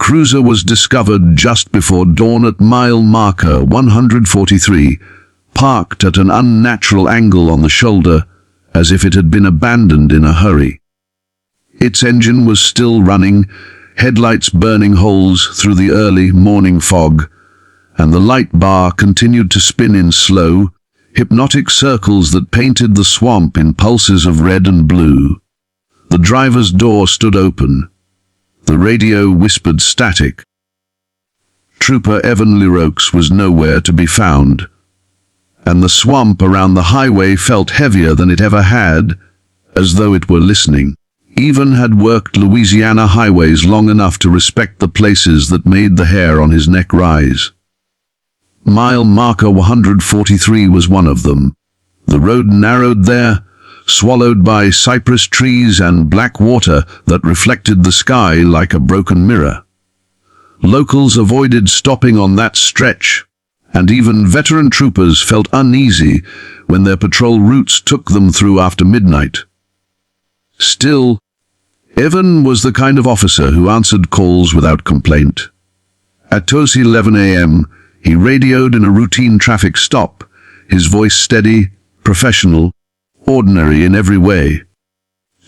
cruiser was discovered just before dawn at mile marker 143, parked at an unnatural angle on the shoulder, as if it had been abandoned in a hurry. Its engine was still running, headlights burning holes through the early morning fog, and the light bar continued to spin in slow, hypnotic circles that painted the swamp in pulses of red and blue. The driver's door stood open. The radio whispered static. Trooper Evan Leroux was nowhere to be found, and the swamp around the highway felt heavier than it ever had, as though it were listening. Evan had worked Louisiana highways long enough to respect the places that made the hair on his neck rise. Mile marker 143 was one of them. The road narrowed there, swallowed by cypress trees and black water that reflected the sky like a broken mirror. Locals avoided stopping on that stretch, and even veteran troopers felt uneasy when their patrol routes took them through after midnight. Still, Evan was the kind of officer who answered calls without complaint. At 2:11 a.m., he radioed in a routine traffic stop, his voice steady, professional, ordinary in every way.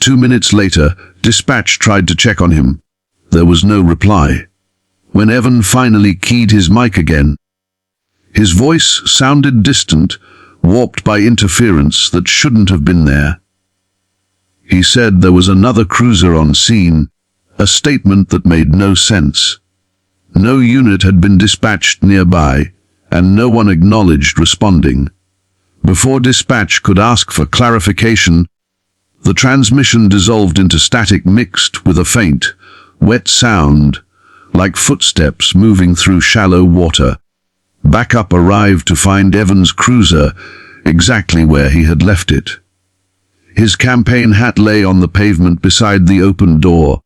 2 minutes later, dispatch tried to check on him. There was no reply. When Evan finally keyed his mic again, his voice sounded distant, warped by interference that shouldn't have been there. He said there was another cruiser on scene, a statement that made no sense. No unit had been dispatched nearby, and no one acknowledged responding. Before dispatch could ask for clarification, the transmission dissolved into static mixed with a faint, wet sound, like footsteps moving through shallow water. Backup arrived to find Evan's cruiser exactly where he had left it. His campaign hat lay on the pavement beside the open door,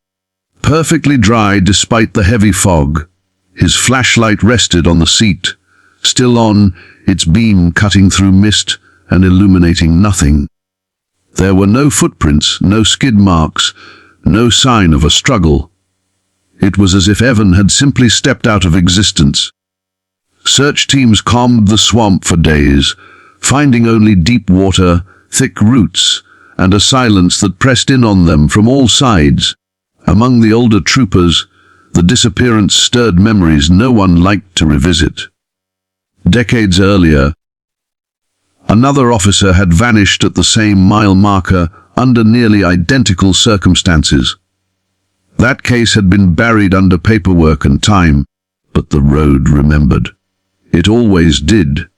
perfectly dry despite the heavy fog. His flashlight rested on the seat, still on, its beam cutting through mist and illuminating nothing. There were no footprints, no skid marks, no sign of a struggle. It was as if Evan had simply stepped out of existence. Search teams combed the swamp for days, finding only deep water, thick roots, and a silence that pressed in on them from all sides. Among the older troopers, the disappearance stirred memories no one liked to revisit. Decades earlier, another officer had vanished at the same mile marker under nearly identical circumstances. That case had been buried under paperwork and time, but the road remembered. It always did.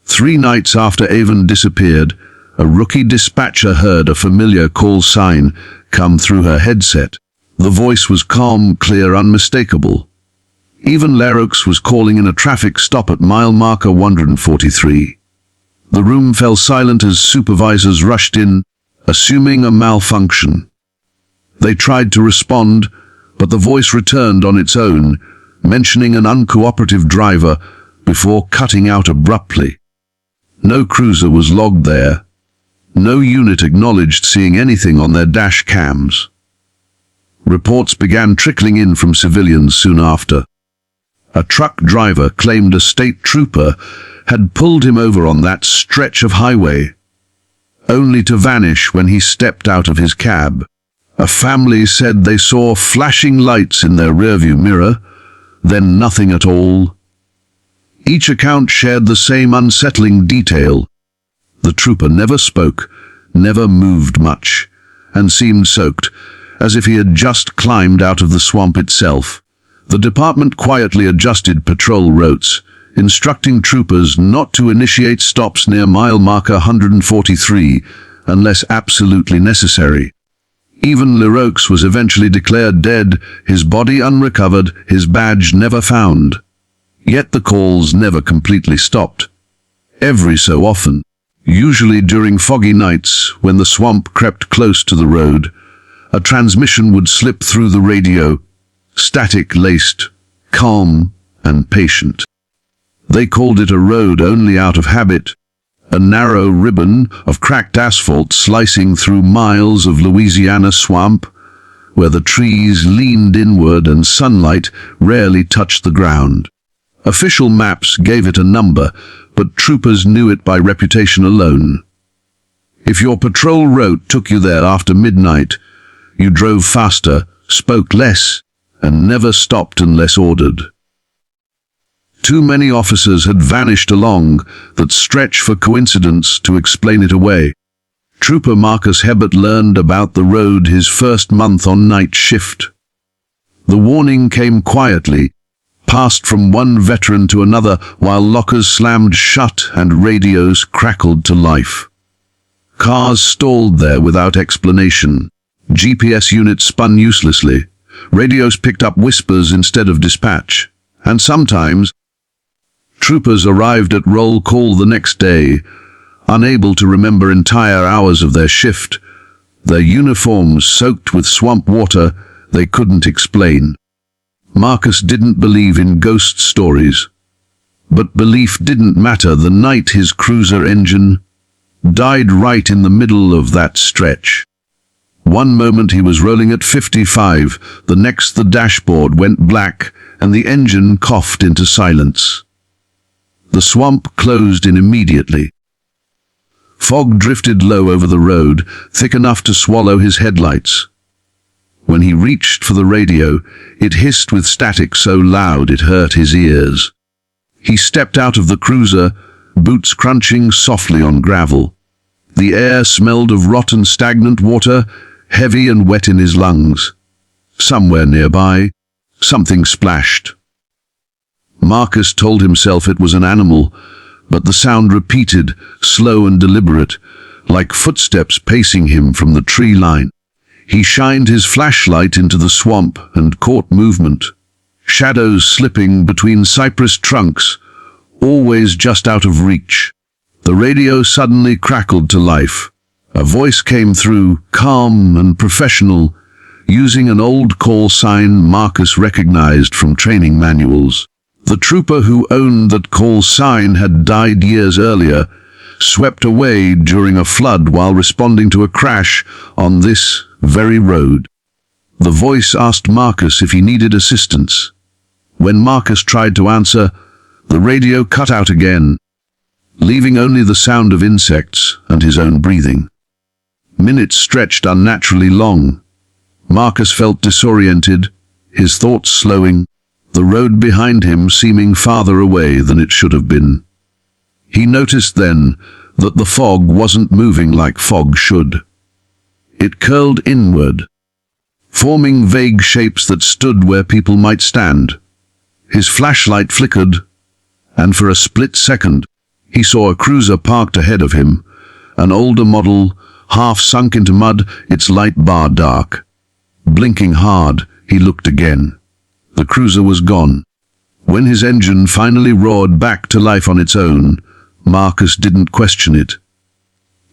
3 nights after Evan disappeared, a rookie dispatcher heard a familiar call sign come through her headset. The voice was calm, clear, unmistakable. Even Leroux was calling in a traffic stop at mile marker 143. The room fell silent as supervisors rushed in, assuming a malfunction. They tried to respond, but the voice returned on its own, mentioning an uncooperative driver before cutting out abruptly. No cruiser was logged there. No unit acknowledged seeing anything on their dash cams. Reports began trickling in from civilians soon after. A truck driver claimed a state trooper had pulled him over on that stretch of highway, only to vanish when he stepped out of his cab. A family said they saw flashing lights in their rearview mirror, then nothing at all. Each account shared the same unsettling detail. The trooper never spoke, never moved much, and seemed soaked, as if he had just climbed out of the swamp itself. The department quietly adjusted patrol routes, instructing troopers not to initiate stops near mile marker 143 unless absolutely necessary. Even Leroux was eventually declared dead, his body unrecovered, his badge never found. Yet the calls never completely stopped. Every so often, usually during foggy nights when the swamp crept close to the road, a transmission would slip through the radio, static-laced, calm and patient. They called it a road only out of habit, a narrow ribbon of cracked asphalt slicing through miles of Louisiana swamp, where the trees leaned inward and sunlight rarely touched the ground. Official maps gave it a number, but troopers knew it by reputation alone. If your patrol route took you there after midnight, you drove faster, spoke less, and never stopped unless ordered. Too many officers had vanished along that stretch for coincidence to explain it away. Trooper Marcus Hebert learned about the road his first month on night shift. The warning came quietly, passed from one veteran to another while lockers slammed shut and radios crackled to life. Cars stalled there without explanation. GPS units spun uselessly. Radios picked up whispers instead of dispatch. And sometimes, troopers arrived at roll call the next day, unable to remember entire hours of their shift, their uniforms soaked with swamp water they couldn't explain. Marcus didn't believe in ghost stories, but belief didn't matter the night his cruiser engine died right in the middle of that stretch. One moment he was rolling at 55, the next the dashboard went black and the engine coughed into silence. The swamp closed in immediately. Fog drifted low over the road, thick enough to swallow his headlights. When he reached for the radio, it hissed with static so loud it hurt his ears. He stepped out of the cruiser, boots crunching softly on gravel. The air smelled of rotten stagnant water, heavy and wet in his lungs. Somewhere nearby, something splashed. Marcus told himself it was an animal, but the sound repeated, slow and deliberate, like footsteps pacing him from the tree line. He shined his flashlight into the swamp and caught movement. Shadows slipping between cypress trunks, always just out of reach. The radio suddenly crackled to life. A voice came through, calm and professional, using an old call sign Marcus recognized from training manuals. The trooper who owned that call sign had died years earlier, swept away during a flood while responding to a crash on this very road. The voice asked Marcus if he needed assistance. When Marcus tried to answer, the radio cut out again, leaving only the sound of insects and his own breathing. Minutes stretched unnaturally long. Marcus felt disoriented, his thoughts slowing, the road behind him seeming farther away than it should have been. He noticed then that the fog wasn't moving like fog should. It curled inward, forming vague shapes that stood where people might stand. His flashlight flickered, and for a split second, he saw a cruiser parked ahead of him, an older model, half sunk into mud, its light bar dark. Blinking hard, he looked again. The cruiser was gone. When his engine finally roared back to life on its own, Marcus didn't question it.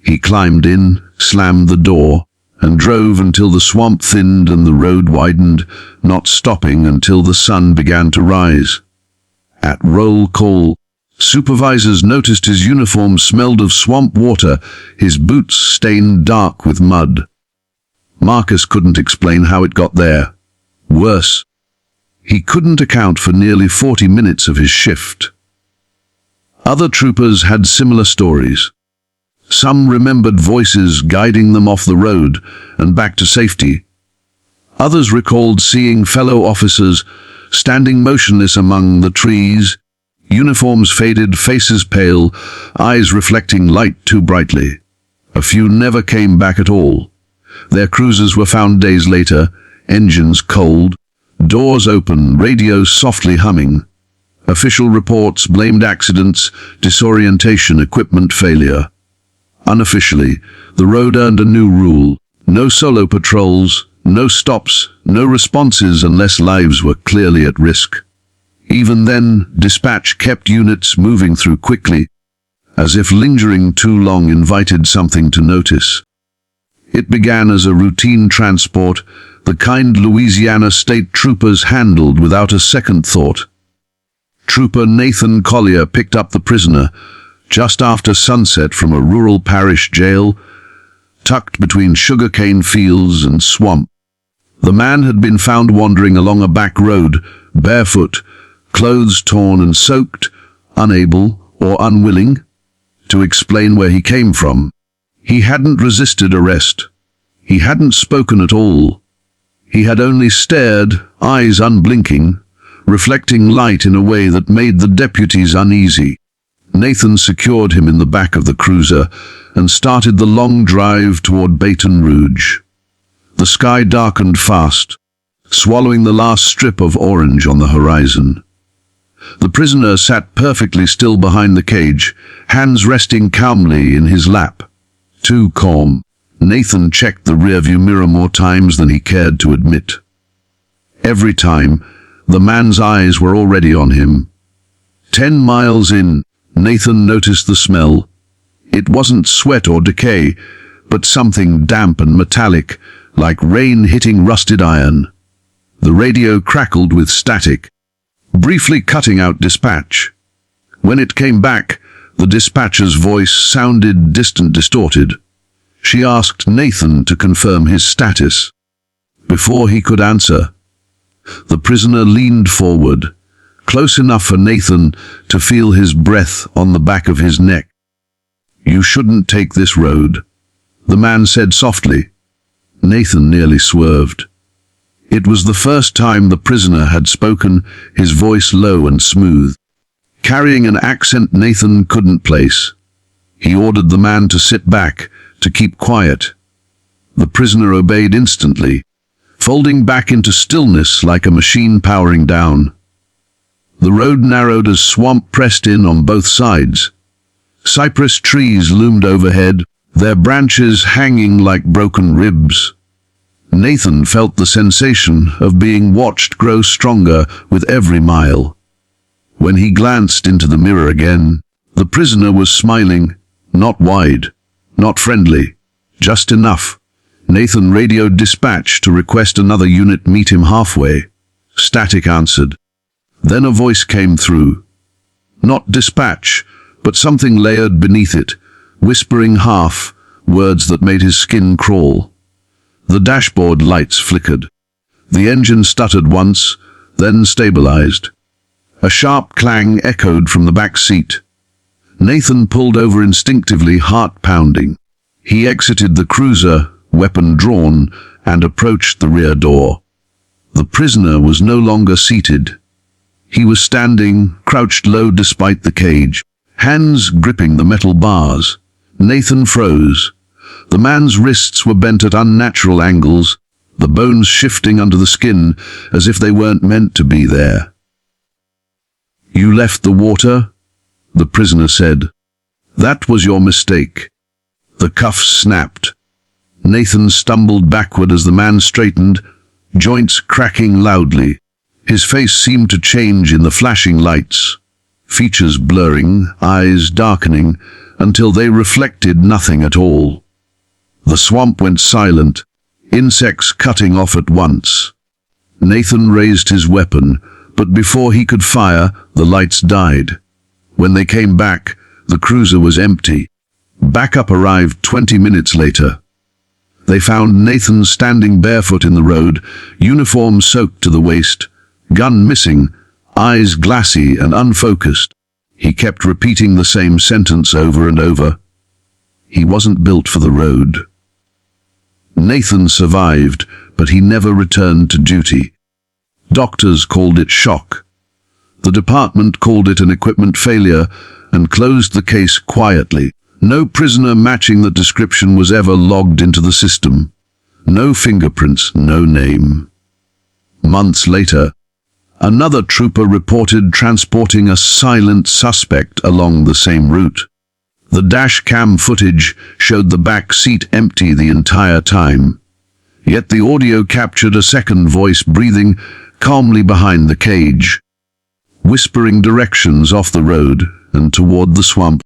He climbed in, slammed the door, and drove until the swamp thinned and the road widened, not stopping until the sun began to rise. At roll call, supervisors noticed his uniform smelled of swamp water, his boots stained dark with mud. Marcus couldn't explain how it got there. Worse, he couldn't account for nearly 40 minutes of his shift. Other troopers had similar stories. Some remembered voices guiding them off the road and back to safety. Others recalled seeing fellow officers standing motionless among the trees, uniforms faded, faces pale, eyes reflecting light too brightly. A few never came back at all. Their cruisers were found days later, engines cold, doors open, radios softly humming. Official reports blamed accidents, disorientation, equipment failure. Unofficially, the road earned a new rule: no solo patrols, no stops, no responses unless lives were clearly at risk. Even then, dispatch kept units moving through quickly, as if lingering too long invited something to notice. It began as a routine transport, the kind Louisiana state troopers handled without a second thought. Trooper Nathan Collier picked up the prisoner just after sunset from a rural parish jail, tucked between sugarcane fields and swamp. The man had been found wandering along a back road, barefoot, clothes torn and soaked, unable or unwilling to explain where he came from. He hadn't resisted arrest. He hadn't spoken at all. He had only stared, eyes unblinking, reflecting light in a way that made the deputies uneasy. Nathan secured him in the back of the cruiser and started the long drive toward Baton Rouge. The sky darkened fast, swallowing the last strip of orange on the horizon. The prisoner sat perfectly still behind the cage, hands resting calmly in his lap. Too calm. Nathan checked the rearview mirror more times than he cared to admit. Every time, the man's eyes were already on him. 10 miles in, Nathan noticed the smell. It wasn't sweat or decay, but something damp and metallic, like rain hitting rusted iron. The radio crackled with static, briefly cutting out dispatch. When it came back, the dispatcher's voice sounded distant, distorted. She asked Nathan to confirm his status. Before he could answer, the prisoner leaned forward, close enough for Nathan to feel his breath on the back of his neck. "You shouldn't take this road," the man said softly. Nathan nearly swerved. It was the first time the prisoner had spoken, his voice low and smooth, carrying an accent Nathan couldn't place. He ordered the man to sit back, to keep quiet. The prisoner obeyed instantly, folding back into stillness like a machine powering down. The road narrowed as swamp pressed in on both sides. Cypress trees loomed overhead, their branches hanging like broken ribs. Nathan felt the sensation of being watched grow stronger with every mile. When he glanced into the mirror again, the prisoner was smiling, not wide, not friendly, just enough. Nathan radioed dispatch to request another unit meet him halfway. Static answered. Then a voice came through. Not dispatch, but something layered beneath it, whispering half, words that made his skin crawl. The dashboard lights flickered. The engine stuttered once, then stabilized. A sharp clang echoed from the back seat. Nathan pulled over instinctively, heart pounding. He exited the cruiser, weapon drawn, and approached the rear door. The prisoner was no longer seated. He was standing, crouched low despite the cage, hands gripping the metal bars. Nathan froze. The man's wrists were bent at unnatural angles, the bones shifting under the skin as if they weren't meant to be there. "You left the water?" the prisoner said. "That was your mistake." The cuffs snapped. Nathan stumbled backward as the man straightened, joints cracking loudly. His face seemed to change in the flashing lights, features blurring, eyes darkening, until they reflected nothing at all. The swamp went silent, insects cutting off at once. Nathan raised his weapon, but before he could fire, the lights died. When they came back, the cruiser was empty. Backup arrived 20 minutes later. They found Nathan standing barefoot in the road, uniform soaked to the waist, gun missing, eyes glassy and unfocused. He kept repeating the same sentence over and over. He wasn't built for the road. Nathan survived, but he never returned to duty. Doctors called it shock. The department called it an equipment failure and closed the case quietly. No prisoner matching the description was ever logged into the system. No fingerprints, no name. Months later, another trooper reported transporting a silent suspect along the same route. The dash cam footage showed the back seat empty the entire time. Yet the audio captured a second voice breathing calmly behind the cage, whispering directions off the road and toward the swamp.